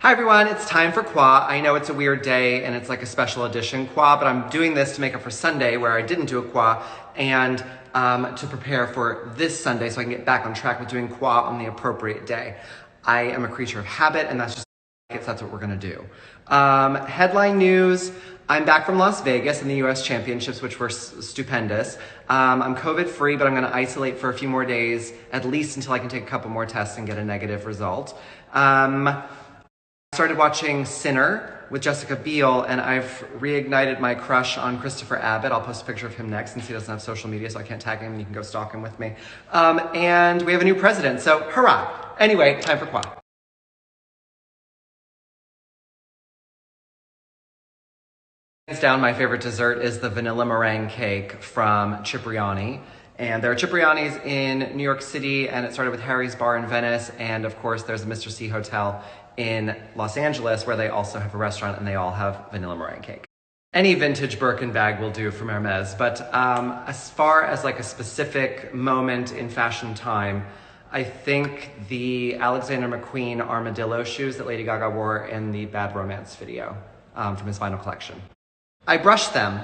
Hi everyone, it's time for Qua. I know it's a weird day and it's like a special edition Qua, but I'm doing this to make up for Sunday where I didn't do a Qua and to prepare for this Sunday so I can get back on track with doing Qua on the appropriate day. I am a creature of habit and that's what we're gonna do. Headline news, I'm back from Las Vegas in the US Championships, which were stupendous. I'm COVID free, but I'm gonna isolate for a few more days, at least until I can take a couple more tests and get a negative result. I started watching Sinner with Jessica Biel, and I've reignited my crush on Christopher Abbott. I'll post a picture of him next since he doesn't have social media, so I can't tag him, and you can go stalk him with me. And we have a new president, so hurrah! Anyway, time for Qua. Hands down, my favorite dessert is the vanilla meringue cake from Cipriani. And there are Cipriani's in New York City, and it started with Harry's Bar in Venice, and of course there's a Mr. C Hotel in Los Angeles where they also have a restaurant and they all have vanilla meringue cake. Any vintage Birkin bag will do from Hermes, but as far as like a specific moment in fashion time, I think the Alexander McQueen armadillo shoes that Lady Gaga wore in the Bad Romance video from his vinyl collection. I brushed them.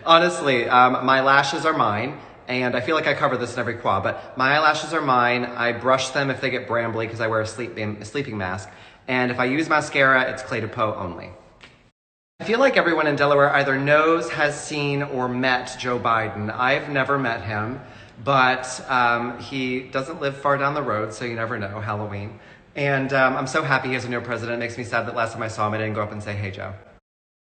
Honestly, my lashes are mine, and I feel like I cover this in every Qua, but my eyelashes are mine. I brush them if they get brambly because I wear a sleeping mask, and if I use mascara, it's Clé de Peau only. I feel like everyone in Delaware either knows, has seen, or met Joe Biden. I've never met him, but he doesn't live far down the road, so you never know, Halloween. And I'm so happy he has a new president. It makes me sad that last time I saw him, I didn't go up and say, "Hey, Joe."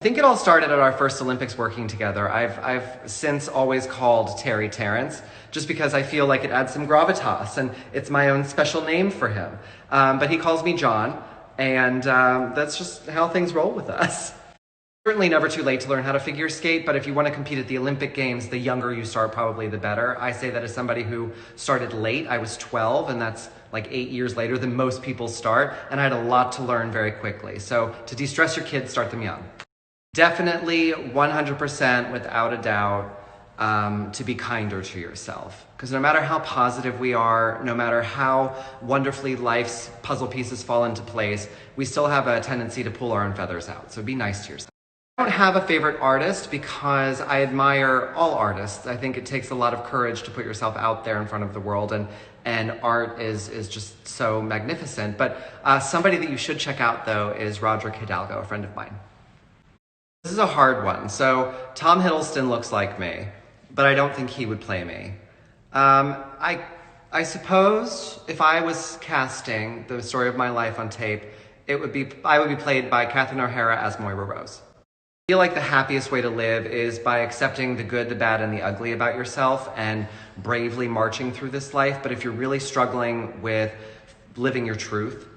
I think it all started at our first Olympics working together. I've since always called Terry Terrence, just because I feel like it adds some gravitas, and it's my own special name for him. But he calls me John, and that's just how things roll with us. Certainly never too late to learn how to figure skate, but if you want to compete at the Olympic Games, the younger you start, probably the better. I say that as somebody who started late. I was 12, and that's like 8 years later than most people start, and I had a lot to learn very quickly. So to de-stress your kids, start them young. Definitely 100% without a doubt to be kinder to yourself. Because no matter how positive we are, no matter how wonderfully life's puzzle pieces fall into place, we still have a tendency to pull our own feathers out. So be nice to yourself. I don't have a favorite artist because I admire all artists. I think it takes a lot of courage to put yourself out there in front of the world, and art is just so magnificent. But somebody that you should check out though is Roderick Hidalgo, a friend of mine. This is a hard one. So Tom Hiddleston looks like me, but I don't think he would play me. I suppose if I was casting the story of my life on tape, I would be played by Catherine O'Hara as Moira Rose. I feel like the happiest way to live is by accepting the good, the bad, and the ugly about yourself and bravely marching through this life. But if you're really struggling with living your truth,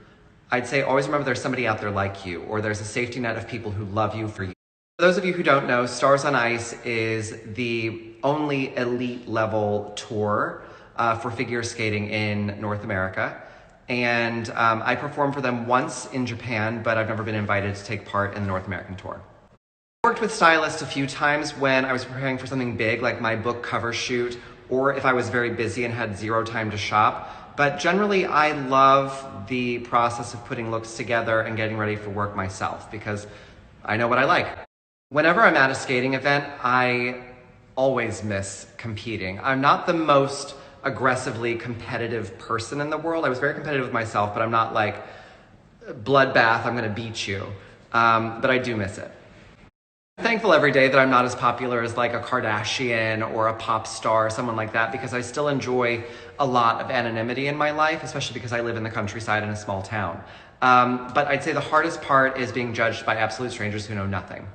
I'd say always remember there's somebody out there like you, or there's a safety net of people who love you for you. For those of you who don't know, Stars on Ice is the only elite level tour for figure skating in North America. And I performed for them once in Japan, but I've never been invited to take part in the North American tour. I worked with stylists a few times when I was preparing for something big, like my book cover shoot, or if I was very busy and had zero time to shop. But generally, I love the process of putting looks together and getting ready for work myself, because I know what I like. Whenever I'm at a skating event, I always miss competing. I'm not the most aggressively competitive person in the world. I was very competitive with myself, but I'm not like, bloodbath, I'm gonna beat you. But I do miss it. I'm thankful every day that I'm not as popular as like a Kardashian or a pop star, someone like that, because I still enjoy a lot of anonymity in my life, especially because I live in the countryside in a small town. But I'd say the hardest part is being judged by absolute strangers who know nothing.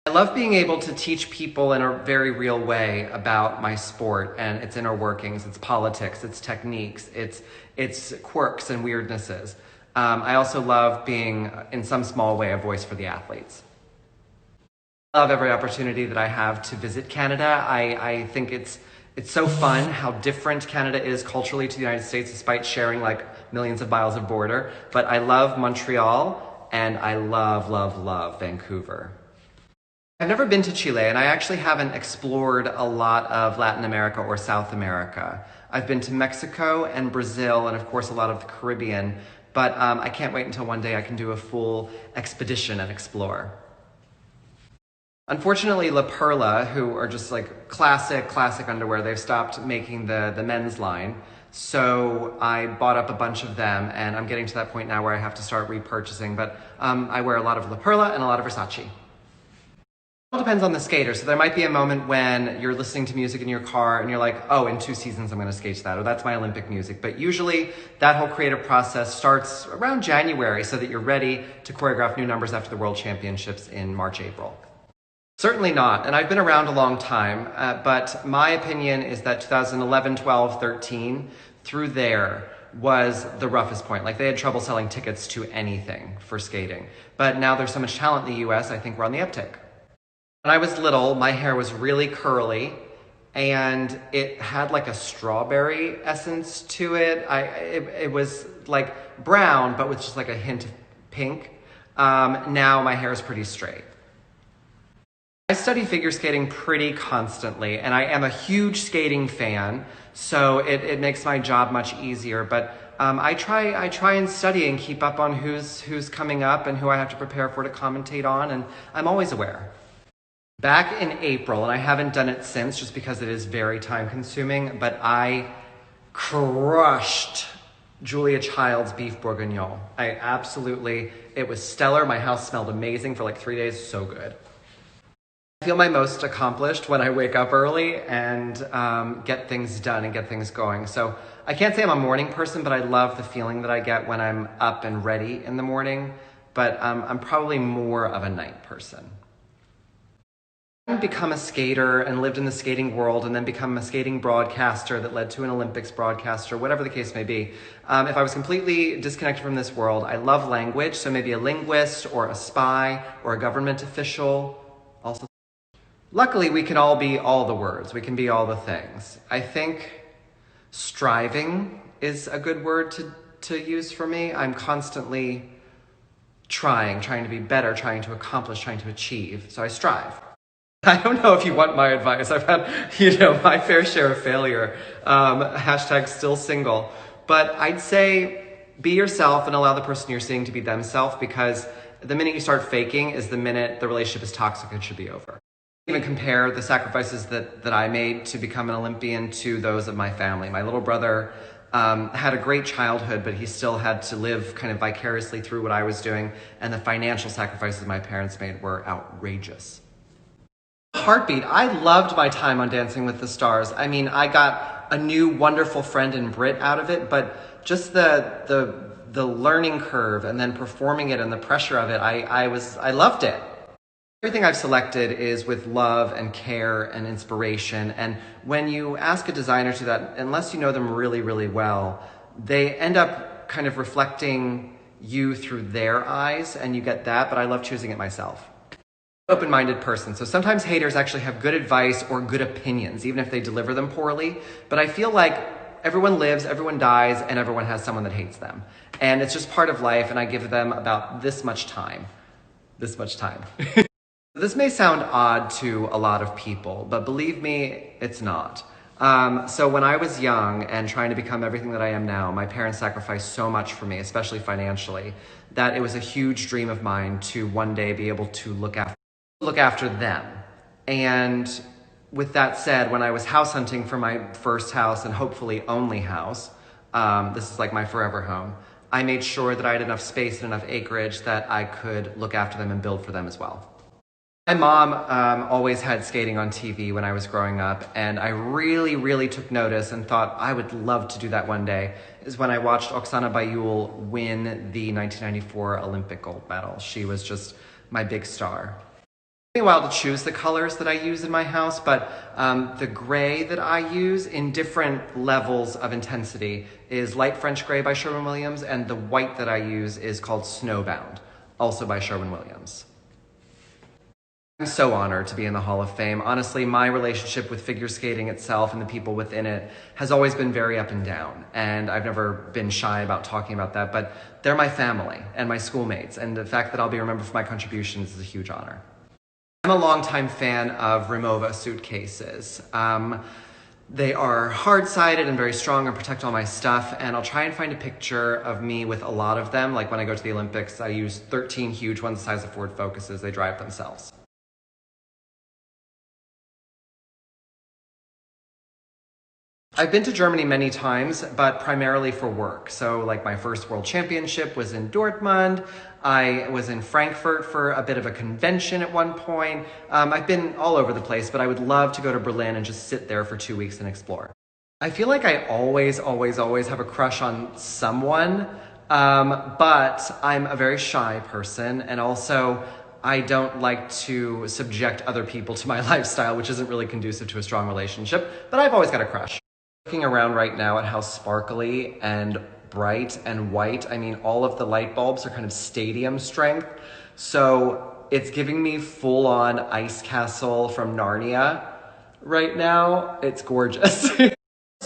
I love being able to teach people in a very real way about my sport and its inner workings, its politics, its techniques, its quirks and weirdnesses. I also love being, in some small way, a voice for the athletes. I love every opportunity that I have to visit Canada. I think it's so fun how different Canada is culturally to the United States, despite sharing like millions of miles of border. But I love Montreal, and I love, love, love Vancouver. I've never been to Chile, and I actually haven't explored a lot of Latin America or South America. I've been to Mexico and Brazil, and of course a lot of the Caribbean, but I can't wait until one day I can do a full expedition and explore. Unfortunately, La Perla, who are just like classic underwear, they've stopped making the men's line. So I bought up a bunch of them, and I'm getting to that point now where I have to start repurchasing. But I wear a lot of La Perla and a lot of Versace. It all depends on the skater. So there might be a moment when you're listening to music in your car and you're like, oh, in 2 seasons I'm going to skate to that, or that's my Olympic music. But usually that whole creative process starts around January so that you're ready to choreograph new numbers after the World Championships in March, April. Certainly not, and I've been around a long time, but my opinion is that 2011, 12, 13, through there was the roughest point. Like, they had trouble selling tickets to anything for skating. But now there's so much talent in the US, I think we're on the uptick. When I was little, my hair was really curly, and it had like a strawberry essence to it. It was like brown, but with just like a hint of pink. Now my hair is pretty straight. I study figure skating pretty constantly, and I am a huge skating fan, so it makes my job much easier. But I try and study and keep up on who's coming up and who I have to prepare for to commentate on, and I'm always aware. Back in April, and I haven't done it since just because it is very time consuming, but I crushed Julia Child's beef bourguignon. It was stellar. My house smelled amazing for like 3 days, so good. I feel my most accomplished when I wake up early and get things done and get things going. So I can't say I'm a morning person, but I love the feeling that I get when I'm up and ready in the morning. But I'm probably more of a night person. I become a skater and lived in the skating world and then become a skating broadcaster that led to an Olympics broadcaster, whatever the case may be. If I was completely disconnected from this world, I love language, so maybe a linguist or a spy or a government official. Also, luckily, we can all be all the words. We can be all the things. I think striving is a good word to use for me. I'm constantly trying to be better, trying to accomplish, trying to achieve. So I strive. I don't know if you want my advice. I've had, my fair share of failure. Hashtag still single. But I'd say be yourself and allow the person you're seeing to be themselves, because the minute you start faking is the minute the relationship is toxic and should be over. Even compare the sacrifices that I made to become an Olympian to those of my family. My little brother had a great childhood, but he still had to live kind of vicariously through what I was doing, and the financial sacrifices my parents made were outrageous. Heartbeat. I loved my time on Dancing with the Stars. I mean, I got a new wonderful friend in Brit out of it, but just the learning curve and then performing it and the pressure of it, I loved it. Everything I've selected is with love and care and inspiration, and when you ask a designer to that, unless you know them really, really well, they end up kind of reflecting you through their eyes, and you get that, but I love choosing it myself. Open-minded person, so sometimes haters actually have good advice or good opinions, even if they deliver them poorly, but I feel like everyone lives, everyone dies, and everyone has someone that hates them. And it's just part of life, and I give them about this much time. This may sound odd to a lot of people, but believe me, it's not. So when I was young and trying to become everything that I am now, my parents sacrificed so much for me, especially financially, that it was a huge dream of mine to one day be able to look after them. And with that said, when I was house hunting for my first house and hopefully only house, this is like my forever home, I made sure that I had enough space and enough acreage that I could look after them and build for them as well. My mom always had skating on TV when I was growing up, and I really, really took notice and thought I would love to do that one day, is when I watched Oksana Bayul win the 1994 Olympic gold medal. She was just my big star. It took me a while to choose the colors that I use in my house, but the gray that I use in different levels of intensity is light French gray by Sherwin-Williams, and the white that I use is called Snowbound, also by Sherwin-Williams. I'm so honored to be in the Hall of Fame. Honestly, my relationship with figure skating itself and the people within it has always been very up and down, and I've never been shy about talking about that, but they're my family and my schoolmates, and the fact that I'll be remembered for my contributions is a huge honor. I'm a longtime fan of Rimowa suitcases. They are hard-sided and very strong and protect all my stuff, and I'll try and find a picture of me with a lot of them. Like when I go to the Olympics, I use 13 huge ones the size of Ford Focuses. They drive themselves. I've been to Germany many times, but primarily for work. So like my first world championship was in Dortmund. I was in Frankfurt for a bit of a convention at one point. I've been all over the place, but I would love to go to Berlin and just sit there for 2 weeks and explore. I feel like I always have a crush on someone, but I'm a very shy person, and also I don't like to subject other people to my lifestyle, which isn't really conducive to a strong relationship, but I've always got a crush. Looking around right now at how sparkly and bright and white, I mean, all of the light bulbs are kind of stadium strength. So it's giving me full on ice castle from Narnia right now. It's gorgeous.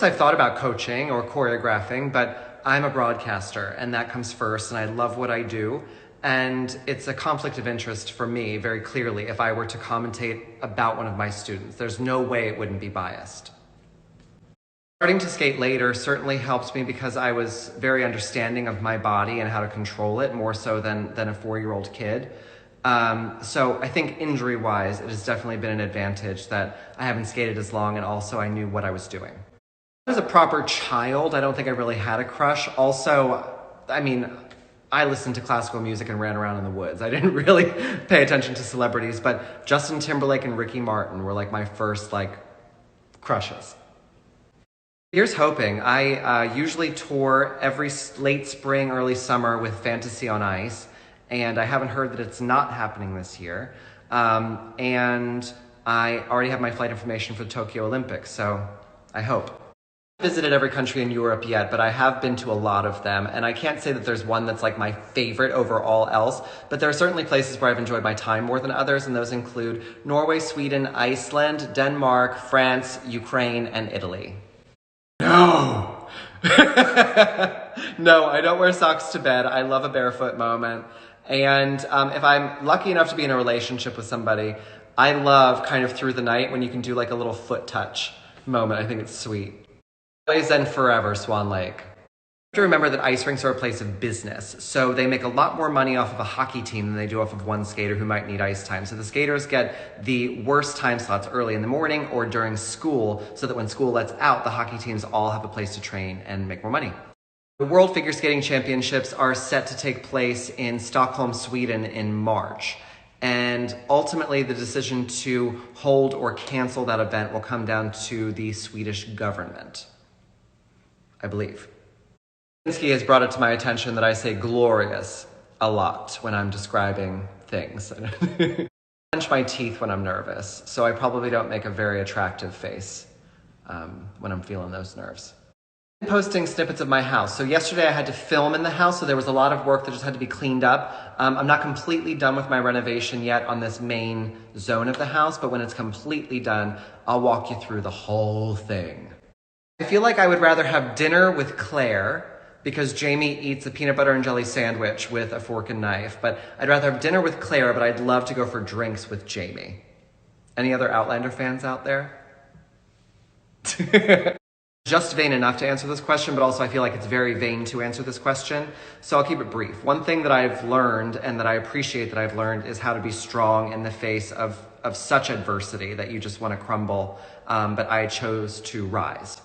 I've thought about coaching or choreographing, but I'm a broadcaster and that comes first, and I love what I do. And it's a conflict of interest for me, very clearly, if I were to commentate about one of my students. There's no way it wouldn't be biased. Starting to skate later certainly helped me because I was very understanding of my body and how to control it, more so than a 4-year-old kid. So I think injury-wise, it has definitely been an advantage that I haven't skated as long, and also I knew what I was doing. As a proper child, I don't think I really had a crush. Also, I mean, I listened to classical music and ran around in the woods. I didn't really pay attention to celebrities, but Justin Timberlake and Ricky Martin were like my first crushes. Here's hoping. I usually tour every late spring, early summer with Fantasy on Ice, and I haven't heard that it's not happening this year. And I already have my flight information for the Tokyo Olympics, so I hope. I haven't visited every country in Europe yet, but I have been to a lot of them, and I can't say that there's one that's like my favorite over all else, but there are certainly places where I've enjoyed my time more than others, and those include Norway, Sweden, Iceland, Denmark, France, Ukraine, and Italy. No! No, I don't wear socks to bed. I love a barefoot moment. And if I'm lucky enough to be in a relationship with somebody, I love kind of through the night when you can do like a little foot touch moment. I think it's sweet. Always and forever, Swan Lake. You have to remember that ice rinks are a place of business, so they make a lot more money off of a hockey team than they do off of one skater who might need ice time. So the skaters get the worst time slots early in the morning or during school, so that when school lets out, the hockey teams all have a place to train and make more money. The World Figure Skating Championships are set to take place in Stockholm, Sweden in March. And ultimately, the decision to hold or cancel that event will come down to the Swedish government, I believe. He has brought it to my attention that I say glorious a lot when I'm describing things. I clench my teeth when I'm nervous, so I probably don't make a very attractive face when I'm feeling those nerves. I'm posting snippets of my house. So yesterday I had to film in the house, so there was a lot of work that just had to be cleaned up. I'm not completely done with my renovation yet on this main zone of the house, but when it's completely done, I'll walk you through the whole thing. I feel like I would rather have dinner with Claire, because Jamie eats a peanut butter and jelly sandwich with a fork and knife. But I'd rather have dinner with Claire, but I'd love to go for drinks with Jamie. Any other Outlander fans out there? Just vain enough to answer this question, but also I feel like it's very vain to answer this question. So I'll keep it brief. One thing that I've learned and that I appreciate that I've learned is how to be strong in the face of such adversity that you just want to crumble. But I chose to rise.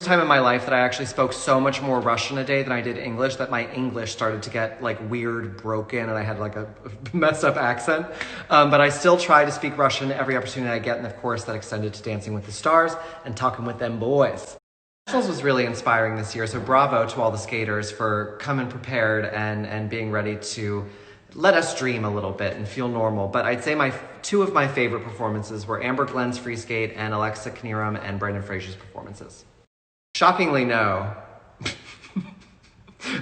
Time in my life that I actually spoke so much more Russian a day than I did English that my English started to get weird, broken, and I had a messed up accent. But I still try to speak Russian every opportunity I get, and of course that extended to Dancing with the Stars and talking with them boys. Nationals was really inspiring this year, so bravo to all the skaters for coming prepared and being ready to let us dream a little bit and feel normal. But I'd say two of my favorite performances were Amber Glenn's free skate and Alexa Knierim and Brendan Fraser's performances. Shockingly, no.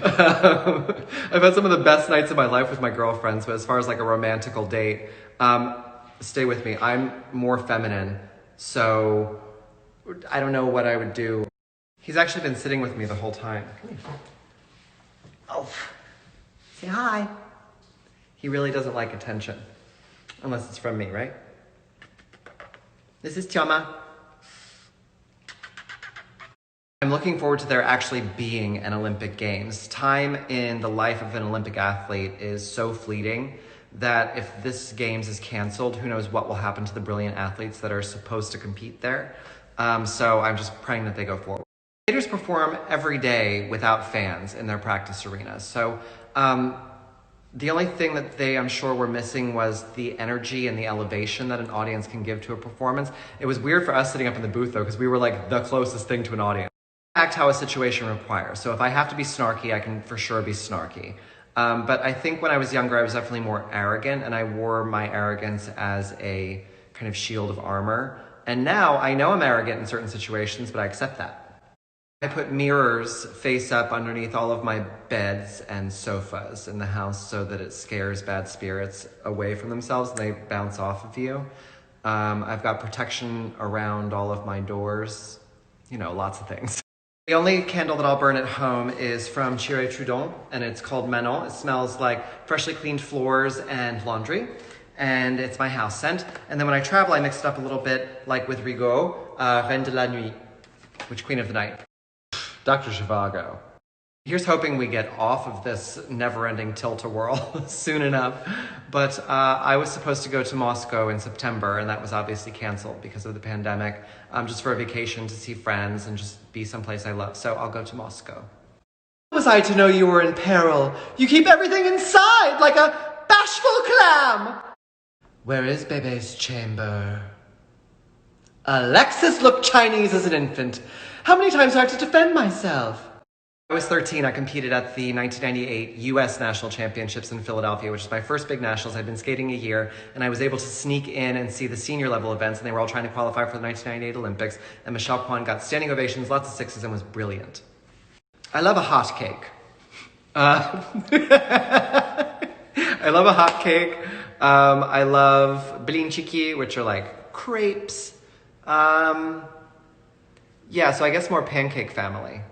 I've had some of the best nights of my life with my girlfriends, but as far as a romantical date, stay with me. I'm more feminine, so I don't know what I would do. He's actually been sitting with me the whole time. Come here. Oh, say hi. He really doesn't like attention, unless it's from me, right? This is Tiama. I'm looking forward to there actually being an Olympic Games. Time in the life of an Olympic athlete is so fleeting that if this Games is canceled, who knows what will happen to the brilliant athletes that are supposed to compete there. So I'm just praying that they go forward. Skaters perform every day without fans in their practice arenas. So the only thing that they, I'm sure, were missing was the energy and the elevation that an audience can give to a performance. It was weird for us sitting up in the booth, though, because we were like the closest thing to an audience. Act how a situation requires. So if I have to be snarky, I can for sure be snarky. But I think when I was younger, I was definitely more arrogant, and I wore my arrogance as a kind of shield of armor. And now I know I'm arrogant in certain situations, but I accept that. I put mirrors face up underneath all of my beds and sofas in the house so that it scares bad spirits away from themselves and they bounce off of you. I've got protection around all of my doors, lots of things. The only candle that I'll burn at home is from Thierry Trudon, and it's called Manon. It smells like freshly cleaned floors and laundry, and it's my house scent. And then when I travel, I mix it up a little bit, like with Rigaud, Reine de la Nuit, which Queen of the Night. Dr. Zhivago. Here's hoping we get off of this never-ending tilt-a-whirl soon enough. But I was supposed to go to Moscow in September, and that was obviously canceled because of the pandemic, just for a vacation to see friends and just be someplace I love. So I'll go to Moscow. How was I to know you were in peril? You keep everything inside like a bashful clam. Where is Bebe's chamber? Alexis looked Chinese as an infant. How many times do I have to defend myself? I was 13. I competed at the 1998 U.S. National Championships in Philadelphia, which is my first big nationals. I'd been skating a year, and I was able to sneak in and see the senior level events, and they were all trying to qualify for the 1998 Olympics, and Michelle Kwan got standing ovations, lots of sixes, and was brilliant. I love a hot cake. I love a hot cake. I love blinchiki, which are like crepes. Yeah, so I guess more pancake family.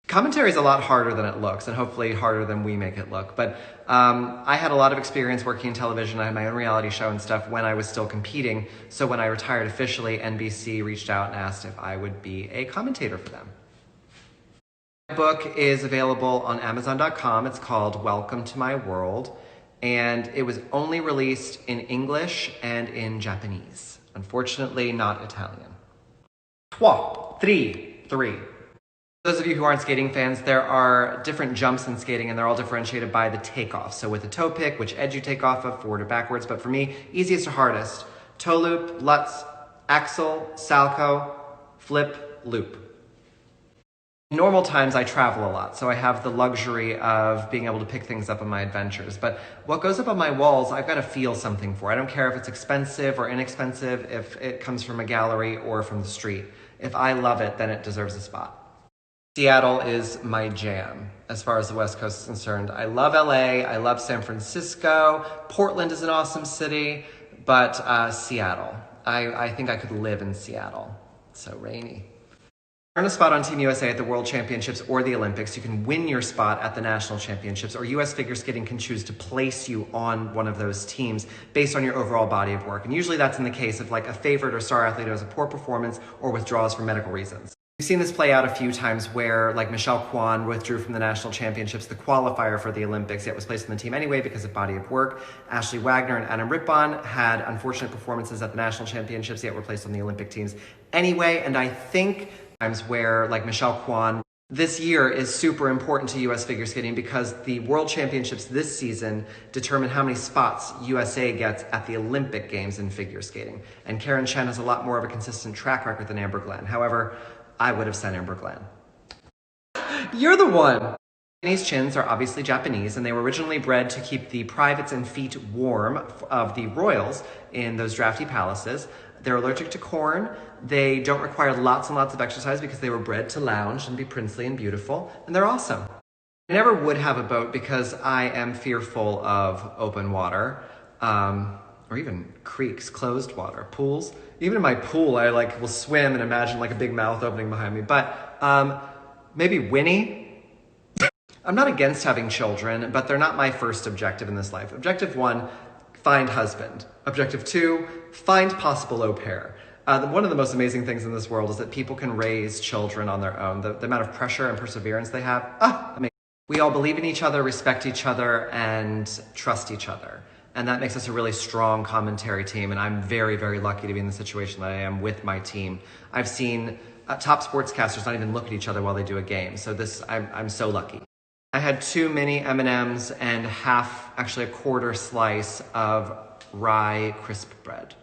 Commentary is a lot harder than it looks, and hopefully harder than we make it look. But I had a lot of experience working in television. I had my own reality show and stuff when I was still competing. So when I retired officially, NBC reached out and asked if I would be a commentator for them. My book is available on Amazon.com. It's called Welcome to My World. And it was only released in English and in Japanese. Unfortunately, not Italian. Three. Those of you who aren't skating fans, there are different jumps in skating, and they're all differentiated by the takeoff. So with the toe pick, which edge you take off of, forward or backwards. But for me, easiest to hardest. Toe loop, Lutz, axel, salco, flip, loop. In normal times, I travel a lot, so I have the luxury of being able to pick things up on my adventures. But what goes up on my walls, I've got to feel something for. I don't care if it's expensive or inexpensive, if it comes from a gallery or from the street. If I love it, then it deserves a spot. Seattle is my jam as far as the West Coast is concerned. I love LA, I love San Francisco, Portland is an awesome city, but Seattle. I think I could live in Seattle. It's so rainy. Earn a spot on Team USA at the World Championships or the Olympics. You can win your spot at the National Championships, or US Figure Skating can choose to place you on one of those teams based on your overall body of work. And usually that's in the case of like a favorite or star athlete who has a poor performance or withdraws for medical reasons. We've seen this play out a few times where, like, Michelle Kwan withdrew from the national championships, the qualifier for the Olympics, yet was placed on the team anyway because of body of work. Ashley Wagner and Adam Rippon had unfortunate performances at the national championships, yet were placed on the Olympic teams anyway. And I think times where, like Michelle Kwan, this year is super important to US figure skating because the World Championships this season determine how many spots USA gets at the Olympic Games in figure skating. And Karen Chen has a lot more of a consistent track record than Amber Glenn. However, I would have sent Amber Glenn. You're the one! Japanese chins are obviously Japanese, and they were originally bred to keep the privates and feet warm of the royals in those drafty palaces. They're allergic to corn. They don't require lots and lots of exercise because they were bred to lounge and be princely and beautiful, and they're awesome. I never would have a boat because I am fearful of open water, or even creeks, closed water, pools. Even in my pool, I will swim and imagine a big mouth opening behind me. But maybe Winnie. I'm not against having children, but they're not my first objective in this life. Objective 1, find husband. Objective 2, find possible au pair. One of the most amazing things in this world is that people can raise children on their own. The amount of pressure and perseverance they have, amazing. We all believe in each other, respect each other, and trust each other. And that makes us a really strong commentary team, and I'm very, very lucky to be in the situation that I am with my team. I've seen top sportscasters not even look at each other while they do a game, so I'm so lucky. I had 2 mini M&Ms and a quarter slice of rye crisp bread.